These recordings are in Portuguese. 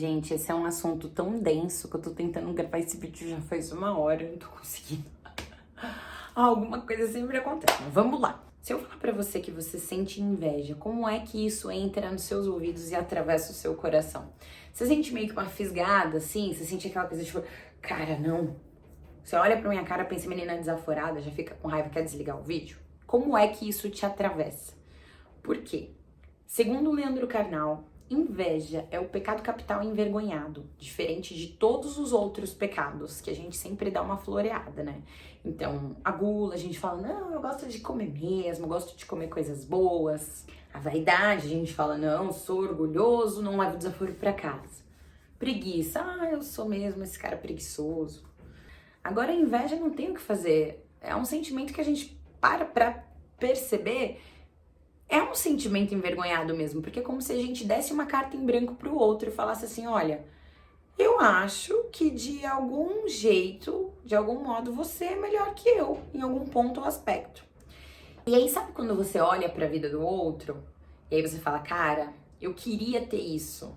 Gente, esse é um assunto tão denso que eu tô tentando gravar esse vídeo já faz 1 hora, eu não tô conseguindo. Alguma coisa sempre acontece, mas vamos lá. Se eu falar pra você que você sente inveja, como é que isso entra nos seus ouvidos e atravessa o seu coração? Você sente meio que uma fisgada, assim? Você sente aquela coisa tipo, cara, não. Você olha pra minha cara, pensa, menina desaforada, já fica com raiva, quer desligar o vídeo? Como é que isso te atravessa? Por quê? Segundo Leandro Carnal, inveja é o pecado capital envergonhado, diferente de todos os outros pecados, que a gente sempre dá uma floreada, né? Então, a gula, a gente fala, não, eu gosto de comer mesmo, eu gosto de comer coisas boas. A vaidade, a gente fala, não, sou orgulhoso, não levo desaforo pra casa. Preguiça, eu sou mesmo esse cara preguiçoso. Agora, a inveja não tem o que fazer, é um sentimento que a gente pra perceber. É um sentimento envergonhado mesmo, porque é como se a gente desse uma carta em branco pro outro e falasse assim, olha, eu acho que de algum jeito, de algum modo, você é melhor que eu, em algum ponto ou aspecto. E aí, sabe quando você olha pra vida do outro, e aí você fala, cara, eu queria ter isso,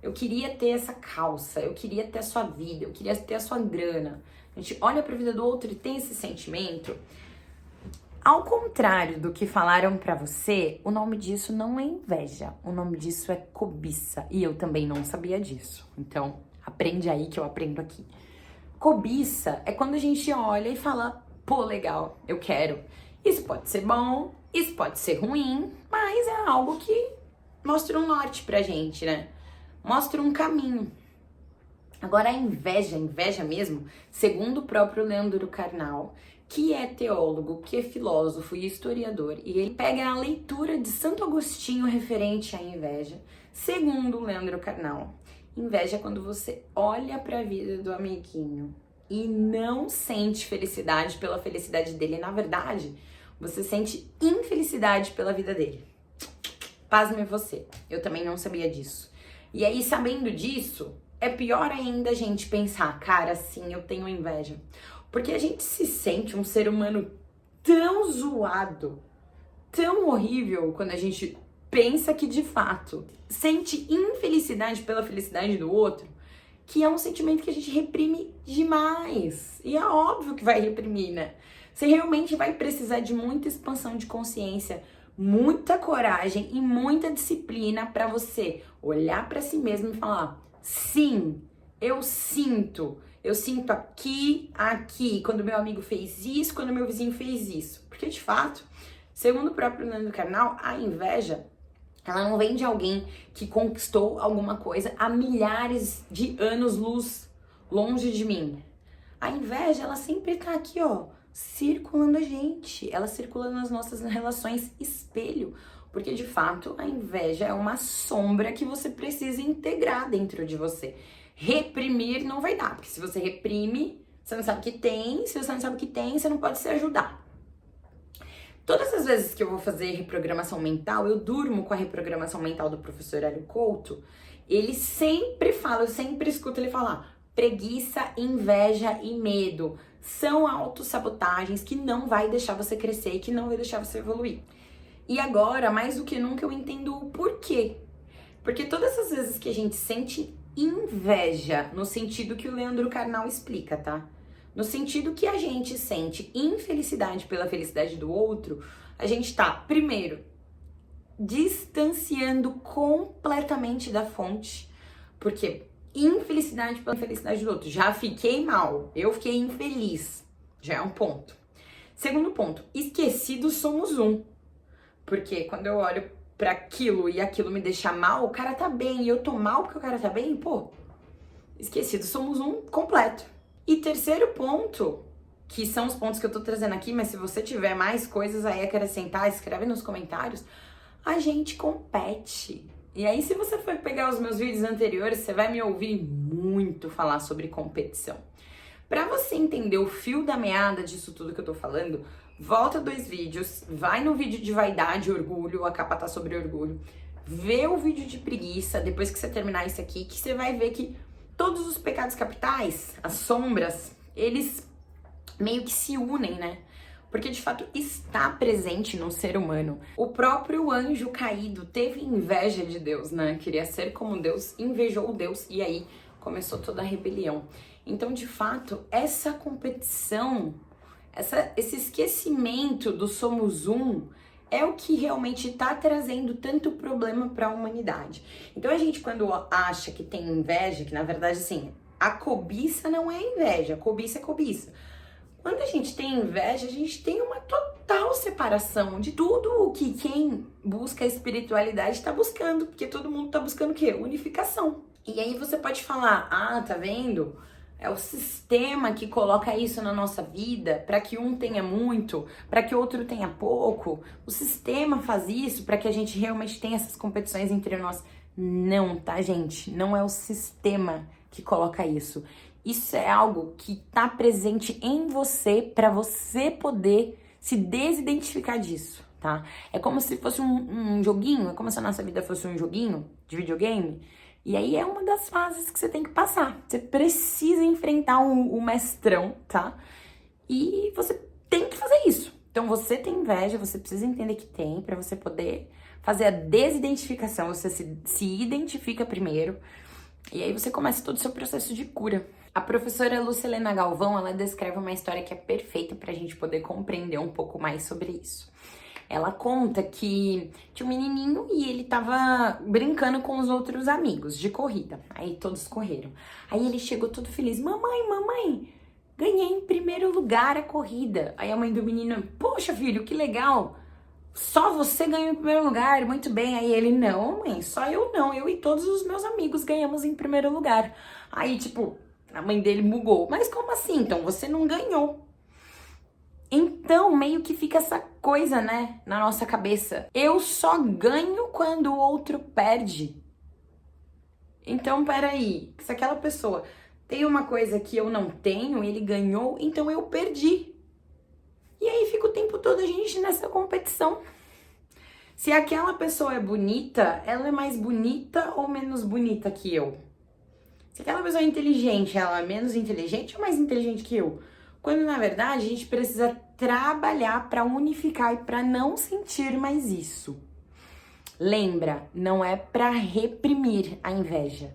eu queria ter essa calça, eu queria ter a sua vida, eu queria ter a sua grana. A gente olha pra vida do outro e tem esse sentimento. Ao contrário do que falaram pra você, o nome disso não é inveja, o nome disso é cobiça. E eu também não sabia disso. Então, aprende aí que eu aprendo aqui. Cobiça é quando a gente olha e fala, pô, legal, eu quero. Isso pode ser bom, isso pode ser ruim, mas é algo que mostra um norte pra gente, né? Mostra um caminho. Agora a inveja mesmo, segundo o próprio Leandro Carnal, que é teólogo, que é filósofo e historiador, e ele pega a leitura de Santo Agostinho referente à inveja. Segundo Leandro Carnal, inveja é quando você olha para a vida do amiguinho e não sente felicidade pela felicidade dele. Na verdade, você sente infelicidade pela vida dele. Pasme você, eu também não sabia disso. E aí, sabendo disso, é pior ainda a gente pensar, cara, sim, eu tenho inveja. Porque a gente se sente um ser humano tão zoado, tão horrível, quando a gente pensa que, de fato, sente infelicidade pela felicidade do outro, que é um sentimento que a gente reprime demais. E é óbvio que vai reprimir, né? Você realmente vai precisar de muita expansão de consciência, muita coragem e muita disciplina para você olhar para si mesmo e falar, sim, eu sinto aqui, quando meu amigo fez isso, quando meu vizinho fez isso. Porque, de fato, segundo o próprio Leandro Carnal, a inveja, ela não vem de alguém que conquistou alguma coisa há milhares de anos-luz longe de mim. A inveja, ela sempre tá aqui, ó, circulando a gente. Ela circula nas nossas relações espelho. Porque, de fato, a inveja é uma sombra que você precisa integrar dentro de você. Reprimir não vai dar, porque se você reprime, você não sabe o que tem, se você não sabe o que tem, você não pode se ajudar. Todas as vezes que eu vou fazer reprogramação mental, eu durmo com a reprogramação mental do professor Hélio Couto, ele sempre fala, eu sempre escuto ele falar, preguiça, inveja e medo são autossabotagens que não vai deixar você crescer e que não vai deixar você evoluir. E agora, mais do que nunca, eu entendo o porquê. Porque todas as vezes que a gente sente inveja, no sentido que o Leandro Carnal explica, tá? No sentido que a gente sente infelicidade pela felicidade do outro, a gente tá, primeiro, distanciando completamente da fonte, porque infelicidade pela felicidade do outro, já fiquei mal, eu fiquei infeliz, já é um ponto. Segundo ponto, esquecidos somos um, porque quando eu olho pra aquilo e aquilo me deixa mal, o cara tá bem e eu tô mal porque o cara tá bem, pô, esquecidos somos um completo. E terceiro ponto, que são os pontos que eu tô trazendo aqui, mas se você tiver mais coisas aí a acrescentar, escreve nos comentários, a gente compete. E aí, se você for pegar os meus vídeos anteriores, você vai me ouvir muito falar sobre competição. Pra você entender o fio da meada disso tudo que eu tô falando, volta 2 vídeos, vai no vídeo de vaidade, orgulho, a capa tá sobre orgulho, vê o vídeo de preguiça, depois que você terminar isso aqui, que você vai ver que todos os pecados capitais, as sombras, eles meio que se unem, né? porque de fato está presente no ser humano. O próprio anjo caído teve inveja de Deus, né? Queria ser como Deus, invejou Deus e aí começou toda a rebelião. Então, de fato, essa competição, esse esquecimento do somos um, é o que realmente está trazendo tanto problema para a humanidade. Então, a gente quando acha que tem inveja, que na verdade, assim, a cobiça não é inveja, a cobiça é cobiça. Quando a gente tem inveja, a gente tem uma total separação de tudo o que quem busca a espiritualidade está buscando, porque todo mundo está buscando o quê? Unificação. E aí você pode falar, ah, tá vendo? É o sistema que coloca isso na nossa vida para que um tenha muito, para que o outro tenha pouco. O sistema faz isso para que a gente realmente tenha essas competições entre nós. Não, tá, gente? Não é o sistema que coloca isso. Isso é algo que tá presente em você para você poder se desidentificar disso, tá? É como se fosse um joguinho, é como se a nossa vida fosse um joguinho de videogame. E aí é uma das fases que você tem que passar. Você precisa enfrentar o mestrão, tá? E você tem que fazer isso. Então você tem inveja, você precisa entender que tem, pra você poder fazer a desidentificação. Você se identifica primeiro. E aí você começa todo o seu processo de cura. A professora Lucilena Galvão, ela descreve uma história que é perfeita pra gente poder compreender um pouco mais sobre isso. Ela conta que tinha um menininho e ele tava brincando com os outros amigos de corrida. Aí todos correram. Aí ele chegou todo feliz. Mamãe, ganhei em primeiro lugar a corrida. Aí a mãe do menino, poxa filho, que legal. Só você ganhou em primeiro lugar, muito bem. Aí ele, não mãe, só eu não. Eu e todos os meus amigos ganhamos em primeiro lugar. Aí tipo, a mãe dele bugou. Mas como assim? Então você não ganhou. Então, meio que fica essa coisa, né, na nossa cabeça. Eu só ganho quando o outro perde. Então, peraí, se aquela pessoa tem uma coisa que eu não tenho, ele ganhou, então eu perdi. E aí fica o tempo todo a gente nessa competição. Se aquela pessoa é bonita, ela é mais bonita ou menos bonita que eu? Se aquela pessoa é inteligente, ela é menos inteligente ou mais inteligente que eu? Quando, na verdade, a gente precisa trabalhar para unificar e para não sentir mais isso. Lembra, não é para reprimir a inveja.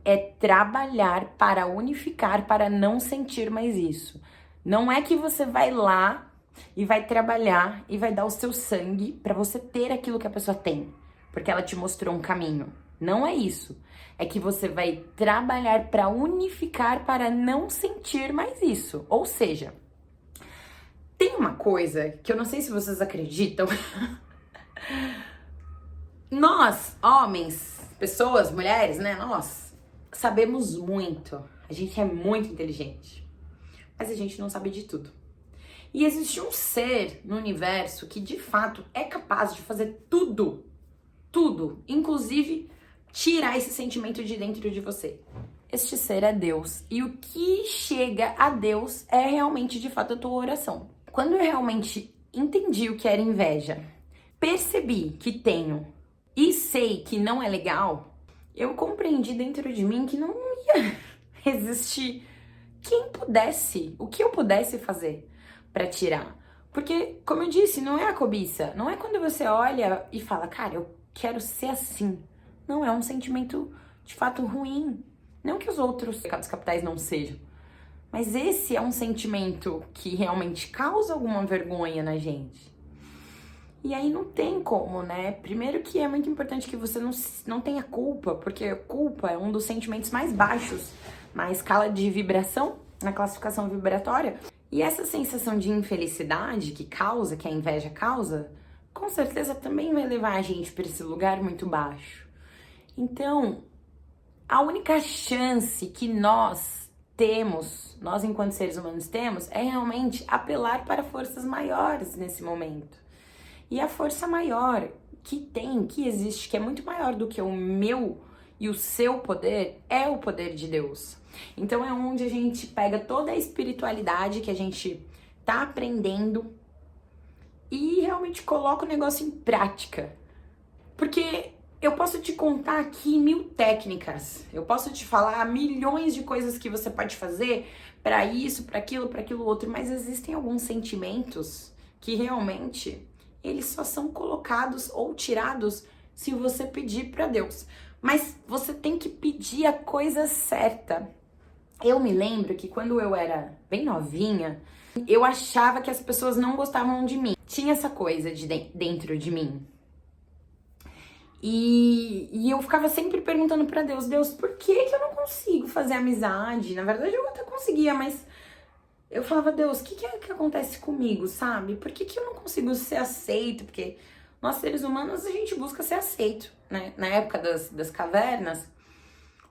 É trabalhar para unificar, para não sentir mais isso. Não é que você vai lá e vai trabalhar e vai dar o seu sangue para você ter aquilo que a pessoa tem, porque ela te mostrou um caminho. Não é isso. É que você vai trabalhar para unificar, para não sentir mais isso. Ou seja, tem uma coisa que eu não sei se vocês acreditam. Nós, homens, pessoas, mulheres, né? Nós sabemos muito. A gente é muito inteligente. Mas a gente não sabe de tudo. E existe um ser no universo que de fato é capaz de fazer tudo. Tudo. Inclusive tirar esse sentimento de dentro de você. Este ser é Deus. E o que chega a Deus é realmente, de fato, a tua oração. Quando eu realmente entendi o que era inveja, percebi que tenho e sei que não é legal, eu compreendi dentro de mim que não ia existir o que eu pudesse fazer para tirar. Porque, como eu disse, não é a cobiça. Não é quando você olha e fala, cara, eu quero ser assim. Não, é um sentimento de fato ruim. Não que os outros pecados capitais não sejam. Mas esse é um sentimento que realmente causa alguma vergonha na gente. E aí não tem como, né? Primeiro que é muito importante que você não tenha culpa, porque culpa é um dos sentimentos mais baixos na escala de vibração, na classificação vibratória. E essa sensação de infelicidade que a inveja causa, com certeza também vai levar a gente para esse lugar muito baixo. Então, a única chance que nós enquanto seres humanos temos, é realmente apelar para forças maiores nesse momento. E a força maior que existe, que é muito maior do que o meu e o seu poder, é o poder de Deus. Então é onde a gente pega toda a espiritualidade que a gente tá aprendendo e realmente coloca o negócio em prática. Porque Eu posso te contar aqui 1000 técnicas, eu posso te falar milhões de coisas que você pode fazer para isso, para aquilo outro, mas existem alguns sentimentos que realmente eles só são colocados ou tirados se você pedir para Deus. Mas você tem que pedir a coisa certa. Eu me lembro que quando eu era bem novinha, eu achava que as pessoas não gostavam de mim. Tinha essa coisa dentro de mim. E eu ficava sempre perguntando pra Deus, Deus, por que eu não consigo fazer amizade? Na verdade, eu até conseguia, mas eu falava, Deus, o que acontece comigo, sabe? Por que eu não consigo ser aceito? Porque nós, seres humanos, a gente busca ser aceito, né? Na época das cavernas,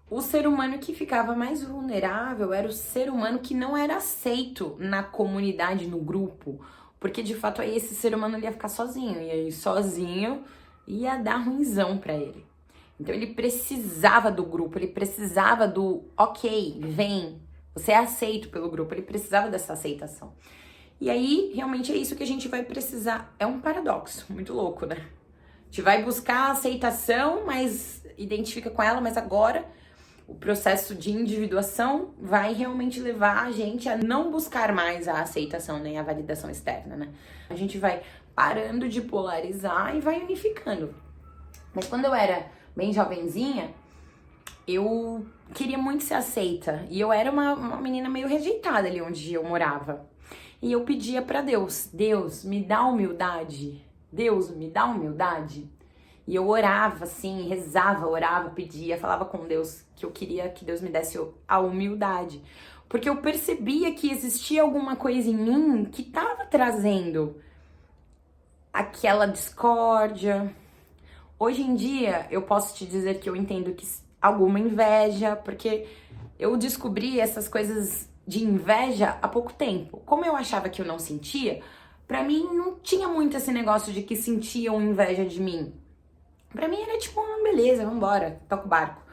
o ser humano que ficava mais vulnerável era o ser humano que não era aceito na comunidade, no grupo. Porque, de fato, aí esse ser humano ele ia ficar sozinho. E aí, sozinho, ia dar ruinzão pra ele. Então, ele precisava do grupo, ele precisava do, ok, vem, você é aceito pelo grupo. Ele precisava dessa aceitação. E aí, realmente, é isso que a gente vai precisar. É um paradoxo, muito louco, né? A gente vai buscar a aceitação, mas identifica com ela, mas agora o processo de individuação vai realmente levar a gente a não buscar mais a aceitação nem a validação externa, né? A gente vai parando de polarizar e vai unificando. Mas quando eu era bem jovenzinha, eu queria muito ser aceita. E eu era uma menina meio rejeitada ali onde eu morava. E eu pedia pra Deus, Deus, me dá humildade. Deus, me dá humildade. E eu orava assim, rezava, orava, pedia, falava com Deus que eu queria que Deus me desse a humildade. Porque eu percebia que existia alguma coisa em mim que estava trazendo aquela discórdia. Hoje em dia, eu posso te dizer que eu entendo que alguma inveja, porque eu descobri essas coisas de inveja há pouco tempo. Como eu achava que eu não sentia, pra mim não tinha muito esse negócio de que sentiam inveja de mim. Pra mim era tipo, beleza, vambora, toca o barco.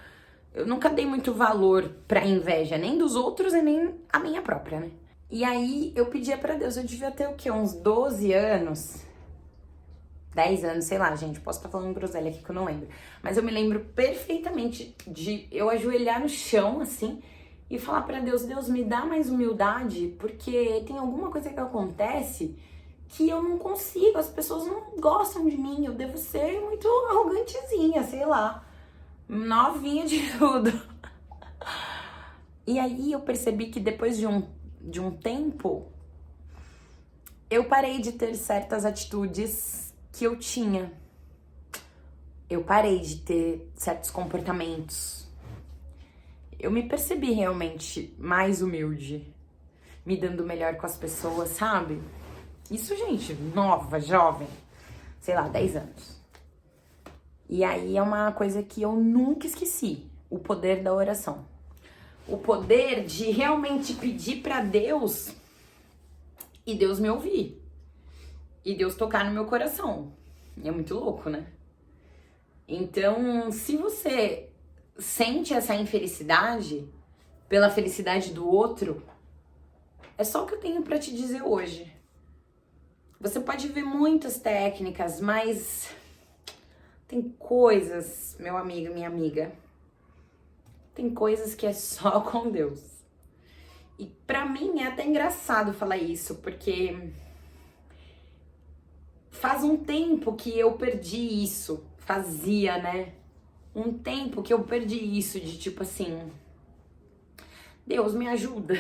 Eu nunca dei muito valor pra inveja, nem dos outros e nem a minha própria, né? E aí eu pedia pra Deus, eu devia ter o quê? Uns 12 anos, 10 anos, sei lá, gente, posso estar falando groselha aqui que eu não lembro. Mas eu me lembro perfeitamente de eu ajoelhar no chão, assim, e falar pra Deus, Deus, me dá mais humildade, porque tem alguma coisa que acontece que eu não consigo, as pessoas não gostam de mim, eu devo ser muito arrogantezinha, sei lá, novinha de tudo. E aí eu percebi que depois de um tempo, eu parei de ter certas atitudes que eu tinha. Eu parei de ter certos comportamentos. Eu me percebi realmente mais humilde, me dando melhor com as pessoas, sabe? Isso, gente, nova, jovem, sei lá, 10 anos. E aí é uma coisa que eu nunca esqueci, o poder da oração. O poder de realmente pedir pra Deus e Deus me ouvir. E Deus tocar no meu coração. É muito louco, né? Então, se você sente essa infelicidade pela felicidade do outro, é só o que eu tenho pra te dizer hoje. Você pode ver muitas técnicas, mas tem coisas, meu amigo, minha amiga, tem coisas que é só com Deus. E pra mim é até engraçado falar isso, porque faz um tempo que eu perdi isso, fazia, né? Um tempo que eu perdi isso de tipo assim, Deus me ajuda.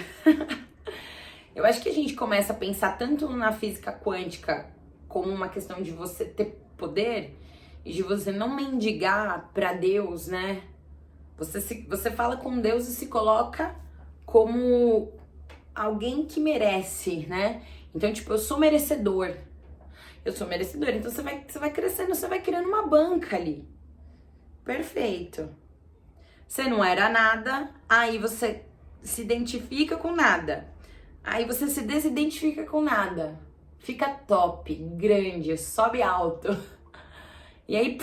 Eu acho que a gente começa a pensar tanto na física quântica como uma questão de você ter poder e de você não mendigar pra Deus, né? Você fala com Deus e se coloca como alguém que merece, né? Então, tipo, eu sou merecedor. Eu sou merecedor. Então, você vai crescendo, você vai criando uma banca ali. Perfeito. Você não era nada, aí você se identifica com nada. Aí você se desidentifica com nada. Fica top, grande, sobe alto. E aí,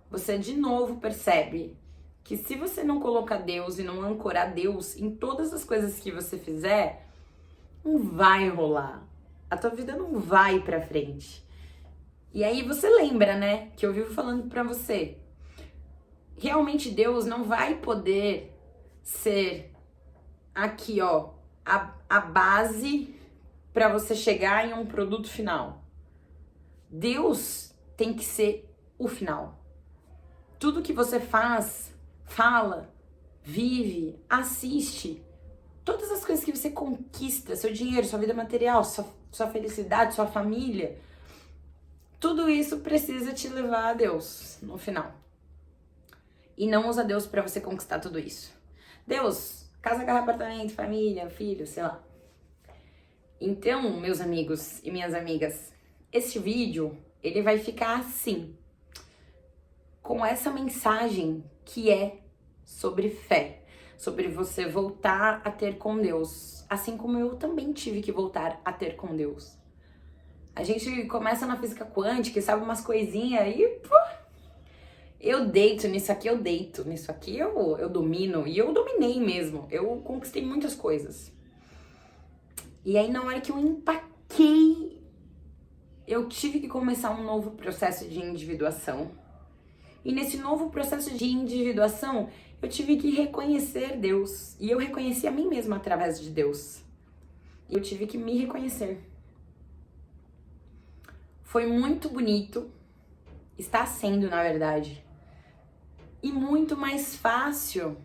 você de novo percebe que se você não colocar Deus e não ancorar Deus em todas as coisas que você fizer, não vai rolar. A tua vida não vai pra frente. E aí você lembra, né, que eu vivo falando pra você. Realmente Deus não vai poder ser aqui, ó, a base pra você chegar em um produto final. Deus tem que ser o final. Tudo que você faz, fala, vive, assiste, todas as coisas que você conquista, seu dinheiro, sua vida material, sua felicidade, sua família, tudo isso precisa te levar a Deus no final. E não usa Deus pra você conquistar tudo isso. Deus, casa, carro, apartamento, família, filho, sei lá. Então, meus amigos e minhas amigas, este vídeo, ele vai ficar assim, com essa mensagem que é sobre fé, sobre você voltar a ter com Deus, assim como eu também tive que voltar a ter com Deus. A gente começa na física quântica e sabe umas coisinhas aí, pô, eu deito nisso aqui, eu domino, e eu dominei mesmo, eu conquistei muitas coisas. E aí na hora que eu empaquei, eu tive que começar um novo processo de individuação. E nesse novo processo de individuação, eu tive que reconhecer Deus. E eu reconheci a mim mesma através de Deus. E eu tive que me reconhecer. Foi muito bonito. Está sendo, na verdade. E muito mais fácil.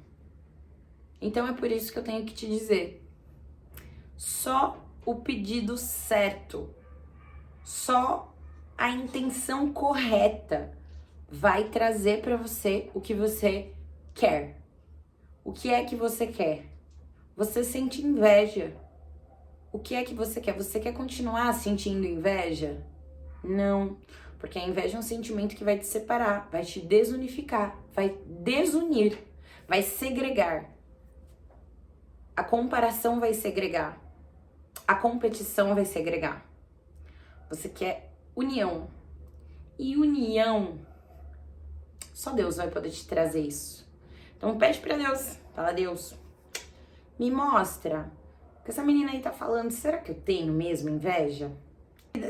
Então é por isso que eu tenho que te dizer. Só o pedido certo. Só a intenção correta vai trazer para você o que você quer. O que é que você quer? Você sente inveja. O que é que você quer? Você quer continuar sentindo inveja? Não, porque a inveja é um sentimento que vai te separar, vai te desunificar, vai desunir, vai segregar. A comparação vai segregar. A competição vai segregar. Você quer união. E união, só Deus vai poder te trazer isso. Então pede pra Deus, fala: Deus, me mostra o que essa menina aí tá falando. Será que eu tenho mesmo inveja?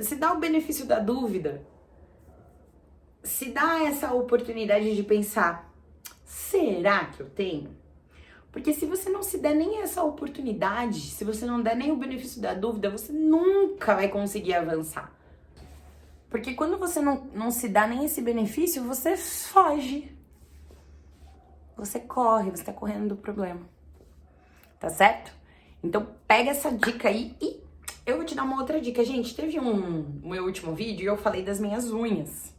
Se dá o benefício da dúvida. Se dá essa oportunidade de pensar, será que eu tenho? Porque se você não se der nem essa oportunidade, se você não der nem o benefício da dúvida, você nunca vai conseguir avançar. Porque quando você não se dá nem esse benefício, você foge. Você corre, você tá correndo do problema. Tá certo? Então pega essa dica aí e eu vou te dar uma outra dica. Gente, teve um meu último vídeo e eu falei das minhas unhas.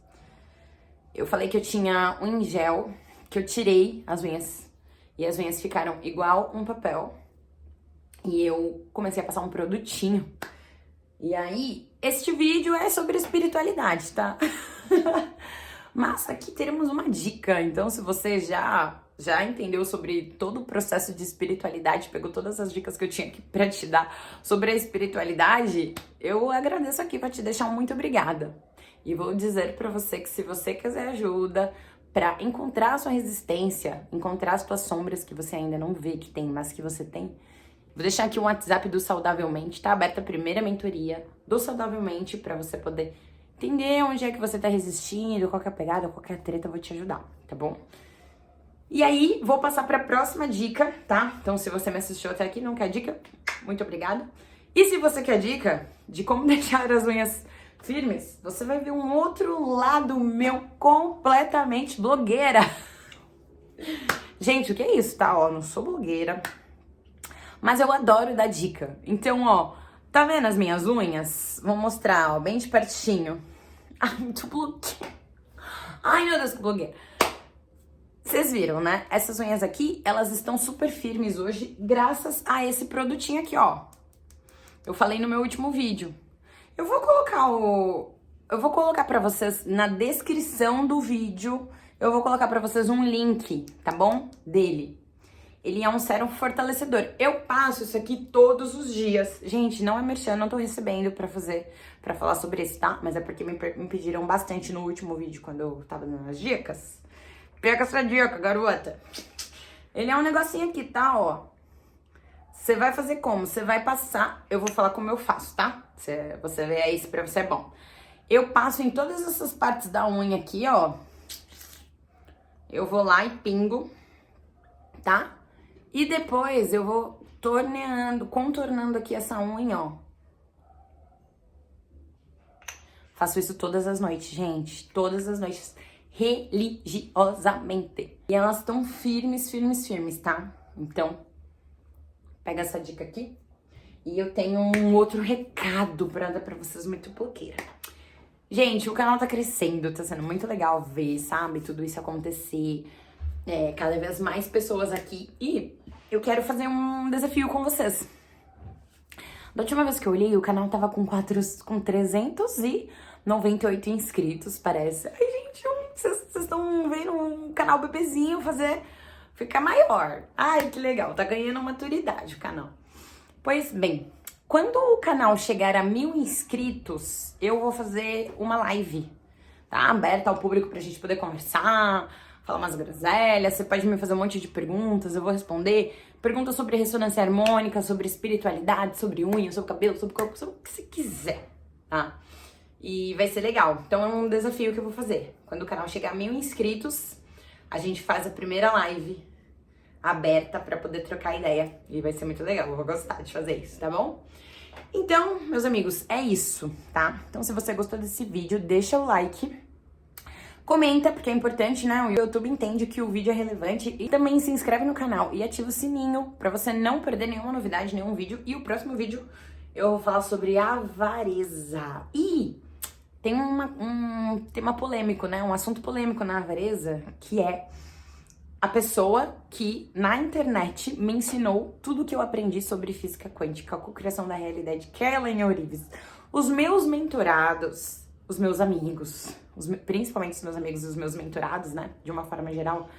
Eu falei que eu tinha um em gel, que eu tirei as unhas. E as unhas ficaram igual um papel. E eu comecei a passar um produtinho. E aí, este vídeo é sobre espiritualidade, tá? Mas aqui teremos uma dica. Então, se você já entendeu sobre todo o processo de espiritualidade, pegou todas as dicas que eu tinha aqui pra te dar sobre a espiritualidade, eu agradeço aqui pra te deixar um muito obrigada. E vou dizer pra você que se você quiser ajuda pra encontrar a sua resistência, encontrar as suas sombras que você ainda não vê que tem, mas que você tem, vou deixar aqui o WhatsApp do Saudavelmente, tá aberta a primeira mentoria do Saudavelmente pra você poder entender onde é que você tá resistindo, qual que é a pegada, qual que é a treta, eu vou te ajudar, tá bom? E aí, vou passar pra próxima dica, tá? Então, se você me assistiu até aqui e não quer dica, muito obrigada. E se você quer dica de como deixar as unhas firmes, você vai ver um outro lado meu completamente blogueira. Gente, o que é isso, tá? Ó, não sou blogueira, mas eu adoro dar dica. Então, ó, tá vendo as minhas unhas? Vou mostrar, ó, bem de pertinho. Ai, muito blogueira. Ai, meu Deus, que blogueira. Vocês viram, né? Essas unhas aqui, elas estão super firmes hoje, graças a esse produtinho aqui, ó. Eu falei no meu último vídeo. Eu vou colocar pra vocês na descrição do vídeo, eu vou colocar pra vocês um link, tá bom? Dele. Ele é um sérum fortalecedor. Eu passo isso aqui todos os dias. Gente, não é merchan, não tô recebendo pra falar sobre isso, tá? Mas é porque me pediram bastante no último vídeo, quando eu tava dando as dicas. Pega essa dica, garota. Ele é um negocinho aqui, tá? Ó. Você vai fazer como? Você vai passar... Eu vou falar como eu faço, tá? Você vê aí se pra você é bom. Eu passo em todas essas partes da unha aqui, ó. Eu vou lá e pingo, tá? E depois eu vou torneando, contornando aqui essa unha, ó. Faço isso todas as noites, gente. Todas as noites, religiosamente. E elas estão firmes, firmes, firmes, tá? Então, pega essa dica aqui. E eu tenho um outro recado pra dar pra vocês, muito bloqueira. Gente, o canal tá crescendo, tá sendo muito legal ver, sabe? Tudo isso acontecer. Cada vez mais pessoas aqui. E eu quero fazer um desafio com vocês. Da última vez que eu olhei, o canal tava com 398 inscritos, parece. Ai, gente, vocês estão vendo um canal bebezinho ficar maior. Ai, que legal, tá ganhando maturidade o canal. Pois bem, quando o canal chegar a 1000 inscritos, eu vou fazer uma live, tá? Aberta ao público pra gente poder conversar, falar umas groselhas. Você pode me fazer um monte de perguntas, eu vou responder. Perguntas sobre ressonância harmônica, sobre espiritualidade, sobre unha, sobre cabelo, sobre corpo, sobre o que você quiser, tá? E vai ser legal. Então é um desafio que eu vou fazer. Quando o canal chegar a 1000 inscritos, a gente faz a primeira live aberta pra poder trocar ideia. E vai ser muito legal, eu vou gostar de fazer isso, tá bom? Então, meus amigos, é isso, tá? Então, se você gostou desse vídeo, deixa o like, comenta, porque é importante, né? O YouTube entende que o vídeo é relevante, e também se inscreve no canal e ativa o sininho pra você não perder nenhuma novidade, nenhum vídeo. E o próximo vídeo eu vou falar sobre avareza. E tem um tema polêmico, né? Um assunto polêmico na avareza, que é a pessoa que, na internet, me ensinou tudo que eu aprendi sobre física quântica, a cocriação da realidade, que é a Elaine Orives. Os meus mentorados, os meus amigos, principalmente os meus amigos e os meus mentorados, né, de uma forma geral,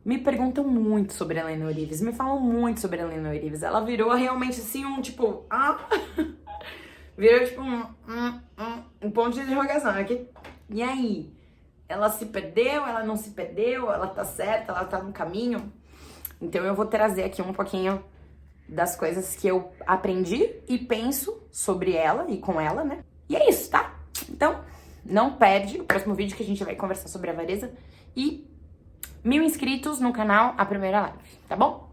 me perguntam muito sobre a Elaine Orives, me falam muito sobre a Elaine Orives. Ela virou realmente assim virou tipo um ponto de interrogação aqui. E aí? Ela se perdeu, ela não se perdeu, ela tá certa, ela tá no caminho. Então eu vou trazer aqui um pouquinho das coisas que eu aprendi e penso sobre ela e com ela, né? E é isso, tá? Então, não perde o próximo vídeo que a gente vai conversar sobre a avareza. E 1000 inscritos no canal, a primeira live, tá bom?